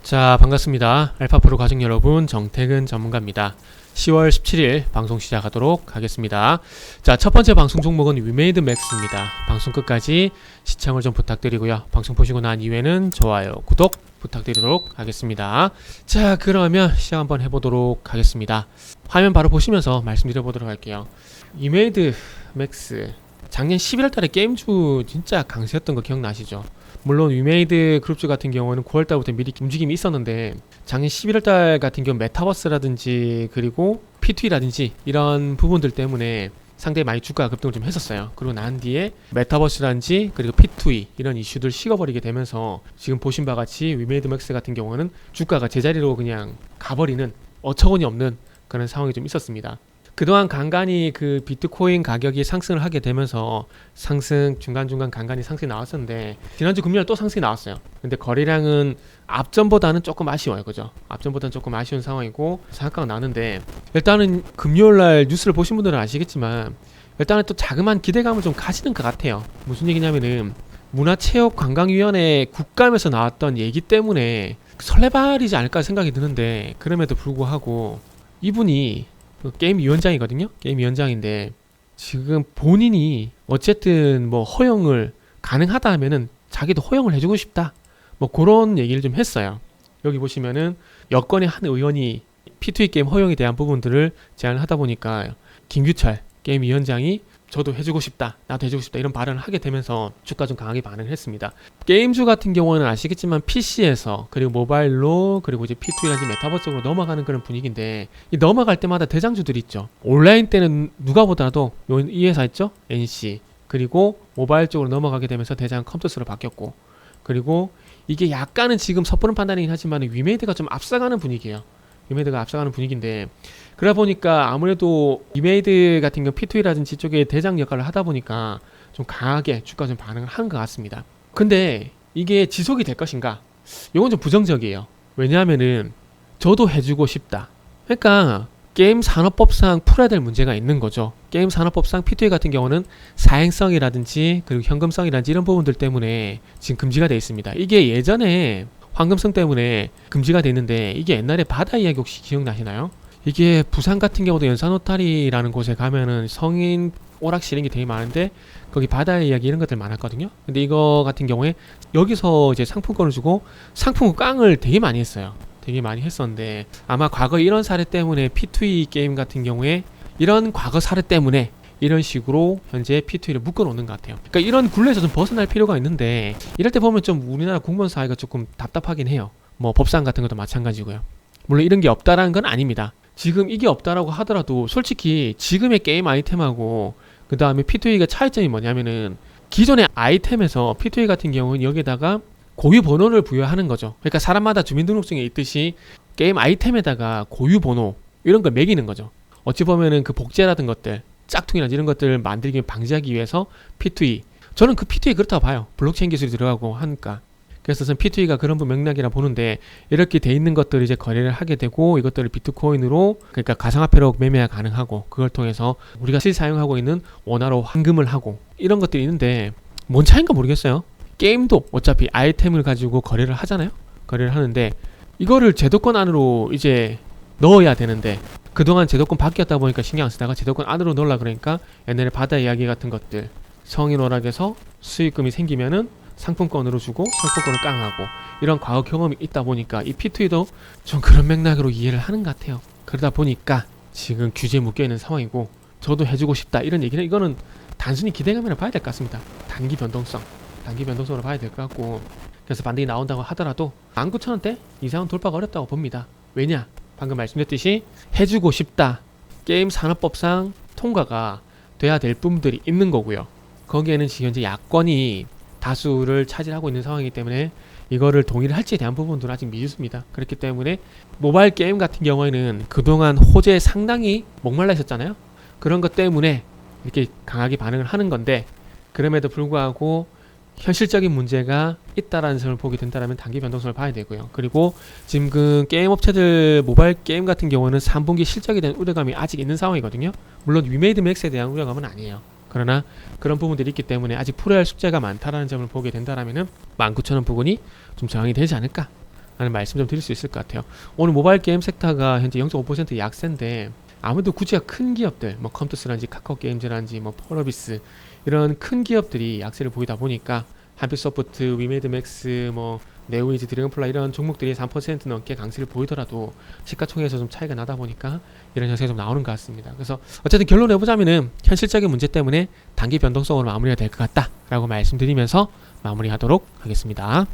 자, 반갑습니다. 알파프로 가족 여러분, 정태근 전문가입니다. 10월 17일 방송 시작하도록 하겠습니다. 자, 첫 번째 방송 종목은 위메이드 맥스입니다. 방송 끝까지 시청을 좀 부탁드리고요. 방송 보시고 난 이후에는 좋아요, 구독 부탁드리도록 하겠습니다. 자, 그러면 시작 한번 해보도록 하겠습니다. 화면 바로 보시면서 말씀드려보도록 할게요. 위메이드 맥스, 작년 11월 달에 게임주 진짜 강세였던 거 기억나시죠? 물론 위메이드 그룹주 같은 경우는 9월달부터 미리 움직임이 있었는데, 작년 11월달 같은 경우 메타버스라든지 그리고 P2E라든지 이런 부분들 때문에 상당히 많이 주가가 급등을 좀 했었어요. 그리고 난 뒤에 메타버스라든지 그리고 P2E 이런 이슈들 식어버리게 되면서 지금 보신 바와 같이 위메이드 맥스 같은 경우는 주가가 제자리로 그냥 가버리는, 어처구니 없는 그런 상황이 좀 있었습니다. 그동안 간간히 그 비트코인 가격이 상승을 하게 되면서 상승 중간중간 간간히 상승이 나왔었는데, 지난주 금요일 또 상승이 나왔어요. 근데 거래량은 앞전보다는 조금 아쉬워요. 그죠? 앞전보다는 조금 아쉬운 상황이고 상한가가 나는데, 일단은 금요일날 뉴스를 보신 분들은 아시겠지만 일단은 또 자그마한 기대감을 좀 가지는 것 같아요. 무슨 얘기냐면은 문화체육관광위원회 국감에서 나왔던 얘기 때문에 설레발이지 않을까 생각이 드는데, 그럼에도 불구하고 이분이 게임 위원장이거든요. 게임 위원장인데 지금 본인이 어쨌든 뭐 허용을 가능하다 하면은 자기도 허용을 해주고 싶다, 뭐 그런 얘기를 좀 했어요. 여기 보시면은 여권의 한 의원이 P2E 게임 허용에 대한 부분들을 제안을 하다 보니까 김규철 게임 위원장이 저도 해주고 싶다, 나도 해주고 싶다, 이런 발언을 하게 되면서 주가 좀 강하게 반응을 했습니다. 게임주 같은 경우는 아시겠지만 PC에서 그리고 모바일로 그리고 이제 P2E라든지 메타버스로 넘어가는 그런 분위기인데, 이 넘어갈 때마다 대장주들이 있죠. 온라인 때는 누가 보더라도 이 회사 있죠? NC. 그리고 모바일 쪽으로 넘어가게 되면서 대장 컴투스로 바뀌었고, 그리고 이게 약간은 지금 섣부른 판단이긴 하지만 위메이드가 좀 앞서가는 분위기예요. 위메이드가 앞서가는 분위기인데, 그러다 보니까 아무래도 위메이드 같은 경우 P2E라든지 쪽에 대장 역할을 하다 보니까 좀 강하게 주가 좀 반응을 한 것 같습니다. 근데 이게 지속이 될 것인가? 이건 좀 부정적이에요. 왜냐하면은 저도 해주고 싶다. 그러니까 게임 산업법상 풀어야 될 문제가 있는 거죠. 게임 산업법상 P2E 같은 경우는 사행성이라든지 그리고 현금성이라든지 이런 부분들 때문에 지금 금지가 되어 있습니다. 이게 예전에 황금성 때문에 금지가 됐는데, 이게 옛날에 바다 이야기 혹시 기억나시나요? 이게 부산 같은 경우도 연산호타리라는 곳에 가면은 성인 오락실 이런 게 되게 많은데 거기 바다 이야기 이런 것들 많았거든요. 근데 이거 같은 경우에 여기서 이제 상품권을 주고 상품권 깡을 되게 많이 했어요. 되게 많이 했었는데, 아마 과거 이런 사례 때문에 P2E 게임 같은 경우에 이런 과거 사례 때문에 이런 식으로 현재 P2E를 묶어놓는 것 같아요. 그러니까 이런 굴레에서 좀 벗어날 필요가 있는데, 이럴 때 보면 좀 우리나라 공무원 사회가 조금 답답하긴 해요. 뭐 법상 같은 것도 마찬가지고요. 물론 이런 게 없다라는 건 아닙니다. 지금 이게 없다라고 하더라도 솔직히 지금의 게임 아이템하고 그 다음에 P2E가 차이점이 뭐냐면은, 기존의 아이템에서 P2E 같은 경우는 여기다가 고유 번호를 부여하는 거죠. 그러니까 사람마다 주민등록증에 있듯이 게임 아이템에다가 고유 번호 이런 걸 매기는 거죠. 어찌 보면은 그 복제라든 것들, 짝퉁이나 이런 것들을 만들기 방지하기 위해서 P2E, 저는 그 P2E 그렇다고 봐요. 블록체인 기술이 들어가고 하니까. 그래서 저는 P2E가 그런 맥락이라 보는데, 이렇게 돼 있는 것들을 이제 거래를 하게 되고 이것들을 비트코인으로, 그러니까 가상화폐로 매매가 가능하고, 그걸 통해서 우리가 실제 사용하고 있는 원화로 환금을 하고 이런 것들이 있는데, 뭔 차이인가 모르겠어요. 게임도 어차피 아이템을 가지고 거래를 하잖아요. 거래를 하는데 이거를 제도권 안으로 이제 넣어야 되는데, 그동안 제도권 밖이었다 보니까 신경 안 쓰다가 제도권 안으로 넣으려 그러니까 옛날에 바다 이야기 같은 것들, 성인 오락에서 수익금이 생기면은 상품권으로 주고 상품권을 깡하고 이런 과거 경험이 있다 보니까 이 P2E도 좀 그런 맥락으로 이해를 하는 것 같아요. 그러다 보니까 지금 규제에 묶여있는 상황이고, 저도 해주고 싶다 이런 얘기는, 이거는 단순히 기대감이라 봐야 될 것 같습니다. 단기 변동성으로 봐야 될 것 같고, 그래서 반등이 나온다고 하더라도 19,000원대 이상은 돌파가 어렵다고 봅니다. 왜냐? 방금 말씀드렸듯이 해주고 싶다, 게임 산업법상 통과가 돼야 될 부분들이 있는 거고요. 거기에는 지금 현재 야권이 다수를 차지하고 있는 상황이기 때문에 이거를 동의를 할지에 대한 부분들은 아직 미지수입니다. 그렇기 때문에 모바일 게임 같은 경우에는 그동안 호재에 상당히 목말라 있었잖아요. 그런 것 때문에 이렇게 강하게 반응을 하는 건데, 그럼에도 불구하고 현실적인 문제가 있다라는 점을 보게 된다면 단기 변동성을 봐야 되고요. 그리고 지금 그 게임 업체들 모바일 게임 같은 경우는 3분기 실적에 대한 우려감이 아직 있는 상황이거든요. 물론 위메이드 맥스에 대한 우려감은 아니에요. 그러나 그런 부분들이 있기 때문에 아직 풀어야 할 숙제가 많다라는 점을 보게 된다면은 19,000원 부근이 좀 저항이 되지 않을까 라는 말씀 좀 드릴 수 있을 것 같아요. 오늘 모바일 게임 섹터가 현재 0.5% 약세인데, 아무래도 구지가 큰 기업들, 뭐 컴투스라든지 카카오게임즈라든지 뭐 펄어비스, 이런 큰 기업들이 약세를 보이다 보니까 한빛소프트, 위메이드맥스, 뭐 네오이즈, 드래곤플라이 이런 종목들이 3% 넘게 강세를 보이더라도 시가총액에서 좀 차이가 나다 보니까 이런 현상이 좀 나오는 것 같습니다. 그래서 어쨌든 결론을 내보자면은 현실적인 문제 때문에 단기 변동성으로 마무리가 될 것 같다라고 말씀드리면서 마무리하도록 하겠습니다.